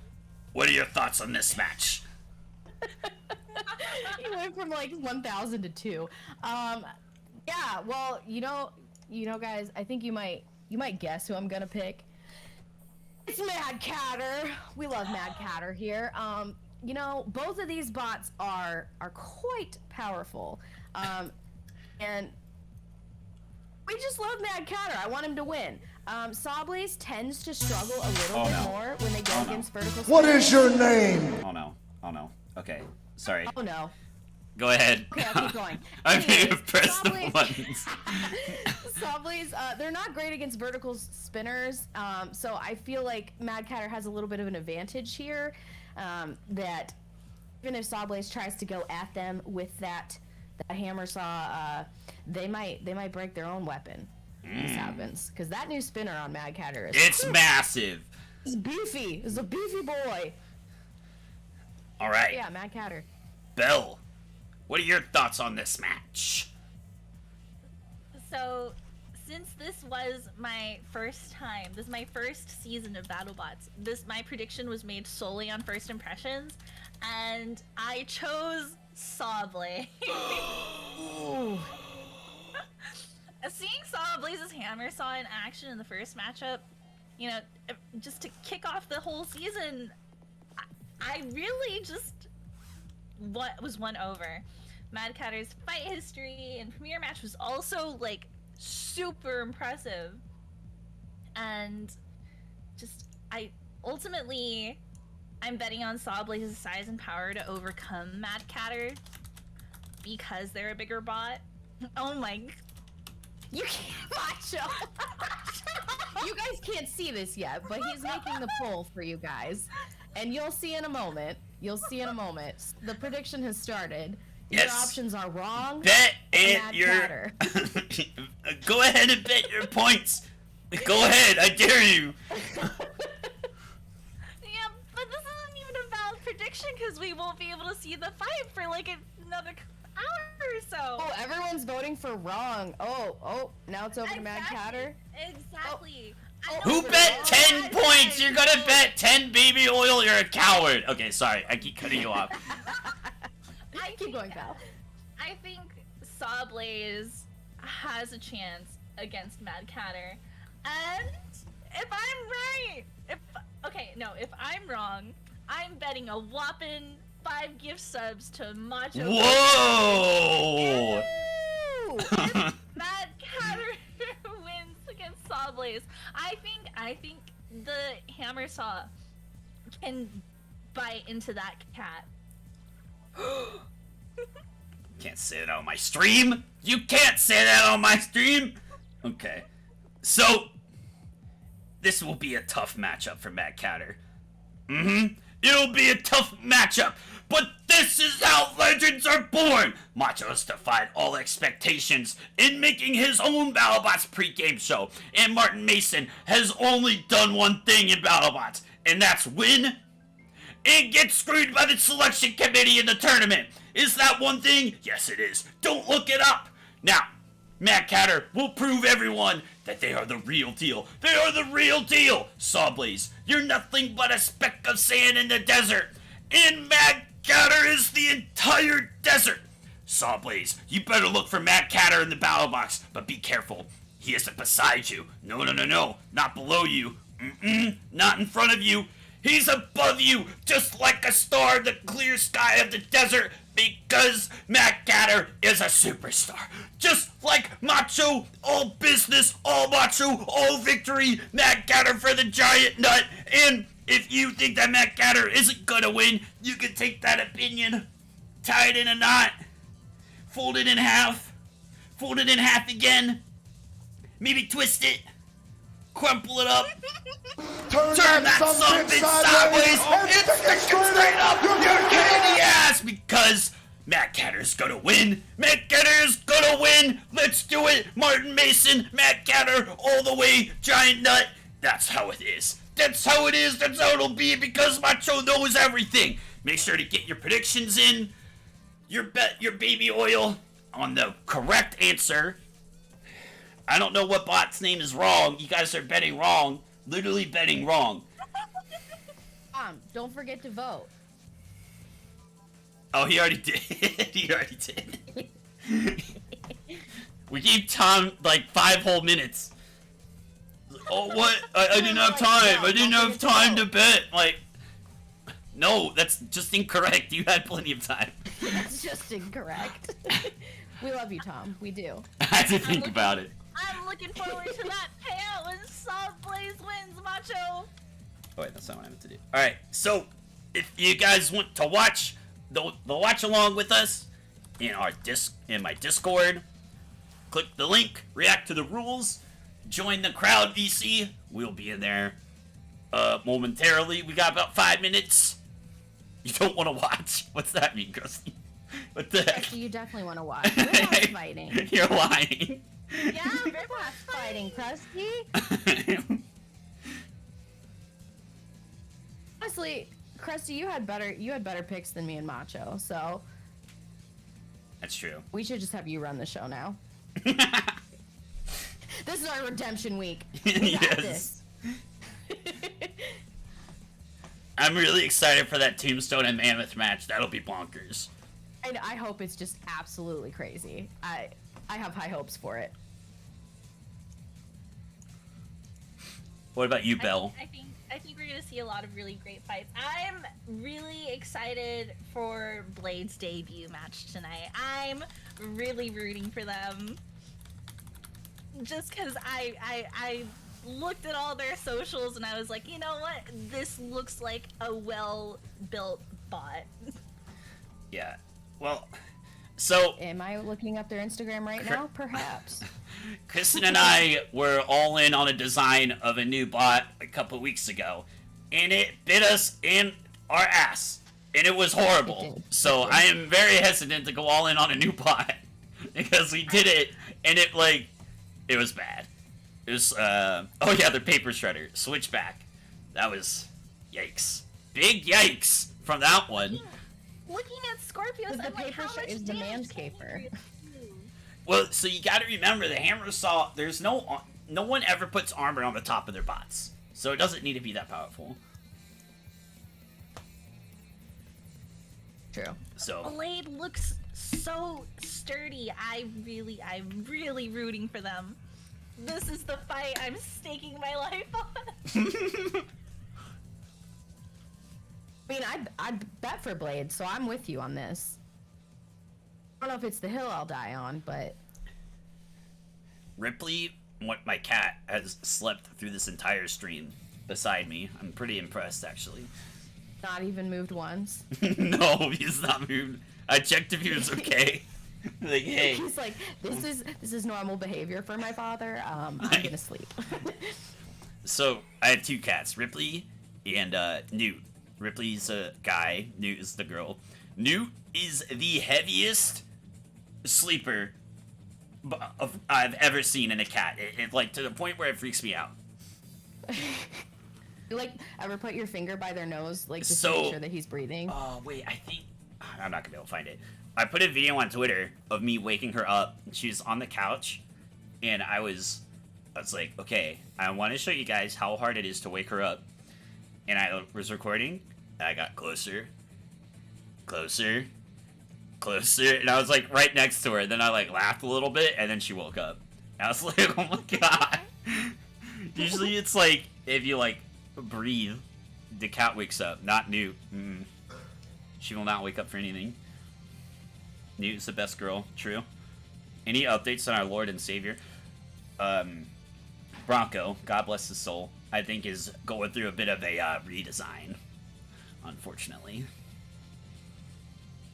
what are your thoughts on this match? You went from like 1,000 to 2. Yeah, well, you know, guys, I think you might guess who I'm gonna pick. It's Mad Catter. We love Mad Catter here. You know, both of these bots are quite powerful, and we just love Mad Catter. I want him to win. Sawblaze tends to struggle a little bit more when they go against vertical. What is your name? Oh no. Okay, sorry. Oh no. Go ahead. Okay, I'll keep going. I'm gonna Anyways, press the buttons. Sawblaze, they're not great against vertical spinners, so I feel like Mad Catter has a little bit of an advantage here, that even if Sawblaze tries to go at them with that hammer saw, they might break their own weapon. This happens, because that new spinner on Mad Catter is Massive. It's beefy. It's a beefy boy. All right. Yeah, Mad Catter. Belle, What are your thoughts on this match? So, since this was my first time, this is my first season of BattleBots, my prediction was made solely on first impressions, and I chose Sawblade. Seeing Sawblaze's hammer saw in action in the first matchup, you know, just to kick off the whole season, I really just was won over. Mad Catter's fight history and premiere match was also like super impressive, and just I'm betting on Sawblaze's size and power to overcome Mad Catter because they're a bigger bot. Oh my! You can't, Macho. You guys can't see this yet, but he's making the poll for you guys, and you'll see in a moment. The prediction has started. Yes. Your options are wrong. Bet it Mad your. Catter. Go ahead and bet your points. Go ahead, I dare you. Yeah, but this isn't even a valid prediction because we won't be able to see the fight for like another hour or so. Oh, everyone's voting for wrong. Oh, now it's over to Mad Catter. Exactly. Oh. Who bet 10 points? You're gonna bet 10 baby oil? You're a coward. Okay, sorry, I keep cutting you off. Keep going, pal. I think Sawblaze has a chance against Mad Catter, and if I'm right, if I'm wrong, I'm betting a whopping 5 gift subs to Macho. Whoa! If Mad Catter wins against Sawblaze, I think the hammer saw can bite into that cat. Can't say that on my stream. You can't say that on my stream. Okay, so this will be a tough matchup for Mad Catter. It'll be a tough matchup, but this is how legends are born. Macho has defied all expectations in making his own BattleBots pregame show, and Martin Mason has only done one thing in BattleBots, and that's win and get screwed by the selection committee in the tournament. Is that one thing? Yes, it is. Don't look it up. Now, Mad Catter will prove everyone that they are the real deal. They are the real deal. Sawblaze, you're nothing but a speck of sand in the desert. And Mad Catter is the entire desert. Sawblaze, you better look for Mad Catter in the battle box, but be careful. He isn't beside you. No. Not below you. Not in front of you. He's above you, just like a star in the clear sky of the desert, because Mad Catter is a superstar. Just like Macho, all business, all macho, all victory, Mad Catter for the giant nut. And if you think that Mad Catter isn't gonna win, you can take that opinion, tie it in a knot, fold it in half again, maybe twist it, crumple it up, turn that something sideways, and stick it straight up your candy ass, because Mad Catter's gonna win. Mad Catter's gonna win. Let's do it. Martin Mason, Mad Catter, all the way, giant nut. That's how it is. That's how it is. That's how it'll be, because Macho knows everything. Make sure to get your predictions in, your baby oil on the correct answer. I don't know what bot's name is wrong. You guys are betting wrong. Literally betting wrong. Don't forget to vote. Oh, he already did. He already did. We gave Tom like 5 whole minutes. Oh, what? I didn't have time. I didn't have time to bet. Like, no, that's just incorrect. You had plenty of time. That's just incorrect. We love you, Tom. We do. I had to think about it. I'm looking forward to that payout when Sawblaze wins, Macho. Oh wait, that's not what I meant to do. Alright, so if you guys want to watch the watch along with us in my Discord, click the link, react to the rules, join the crowd VC. We'll be in there momentarily. We got about 5 minutes. You don't want to watch? What's that mean, Krusty? What the heck? Actually, you definitely want to watch. We're fighting. You're lying. Yeah, we're fighting, Krusty. Honestly, Krusty, you had better picks than me and Macho, so That's true. We should just have you run the show now. This is our redemption week. We got this. I'm really excited for that Tombstone and Mammoth match. That'll be bonkers. And I hope it's just absolutely crazy. I have high hopes for it. What about you, Belle? I think we're gonna see a lot of really great fights. I'm really excited for Blade's debut match tonight. I'm really rooting for them. Just because I looked at all their socials and I was like, you know what? This looks like a well-built bot. Yeah. Well, so... Am I looking up their Instagram right now? Perhaps. Kristen and I were all in on a design of a new bot a couple weeks ago, and it bit us in our ass, and it was horrible. So I am very hesitant to go all in on a new bot, because we did it, and it was bad. It was, oh yeah, the paper shredder, switchback. That was, yikes. Big yikes from that one. Looking at Scorpios, The I'm like, paper how much is the damage can manscaper. he do? Well, so you gotta remember, the hammer saw, there's no one ever puts armor on the top of their bots. So it doesn't need to be that powerful. True. So. Blade looks so sturdy. I'm really rooting for them. This is the fight I'm staking my life on. I mean, I'd bet for Blade, so I'm with you on this. I don't know if it's the hill I'll die on, but... Ripley, my cat, has slept through this entire stream beside me. I'm pretty impressed, actually. Not even moved once. No, he's not moved. I checked if he was okay. Like, hey. He's like, this is normal behavior for my father. I'm gonna sleep. So, I have two cats, Ripley and Newt. Ripley's a guy, Newt is the girl. Newt is the heaviest sleeper I've ever seen in a cat. It like, to the point where it freaks me out. You like ever put your finger by their nose, like just So, to make sure that he's breathing? Oh, wait, I think... I'm not gonna be able to find it. I put a video on Twitter of me waking her up. She was on the couch, and I was like, okay, I want to show you guys how hard it is to wake her up. And I was recording, and I got closer, closer, closer, and I was like right next to her. And then I like laughed a little bit, and then she woke up. And I was like, oh my god. Usually it's like, if you like breathe, the cat wakes up, not Newt. She will not wake up for anything. Newt's the best girl, true. Any updates on our Lord and Savior? Bronco, God bless his soul, I think is going through a bit of a redesign, unfortunately.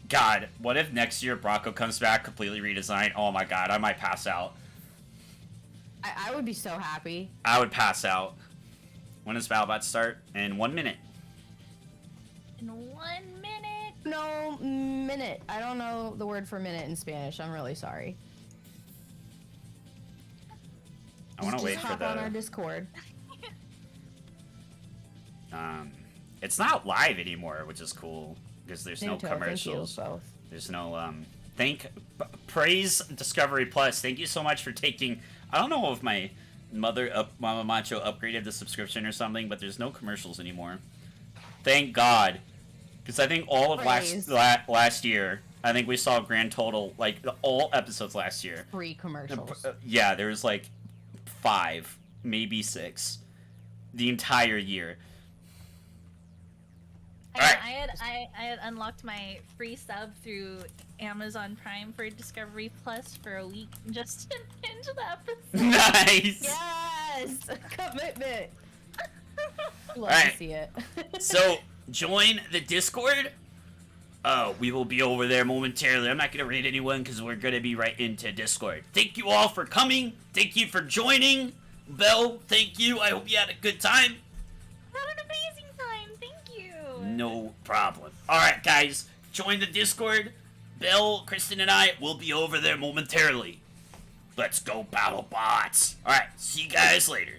God, what if next year Bronco comes back completely redesigned? Oh my god, I might pass out. I would be so happy. I would pass out. When does Battlebots start? In 1 minute. In 1 minute. No, minute. I don't know the word for minute in Spanish. I'm really sorry. I want to wait Just for hop on our the... Discord. It's not live anymore, which is cool, because there's no Thank you commercials. both. There's no, praise Discovery Plus. Thank you so much for taking... I don't know if my Mama Macho upgraded the subscription or something, but there's no commercials anymore. Thank God. Because I think all of last year, I think we saw a grand total, like, all episodes last year. Free commercials. Yeah, there was, like, 5, maybe 6, the entire year. I had unlocked my free sub through Amazon Prime for Discovery Plus for a week just to binge the episode. Nice! Yes! Commitment! Love Alright. to see it. So, join the Discord. We will be over there momentarily. I'm not going to read anyone because we're going to be right into Discord. Thank you all for coming. Thank you for joining. Belle, thank you. I hope you had a good time. Had an amazing time. Thank you. No problem. Alright, guys. Join the Discord. Belle, Kristen, and I will be over there momentarily. Let's go, Battlebots. Alright, see you guys later.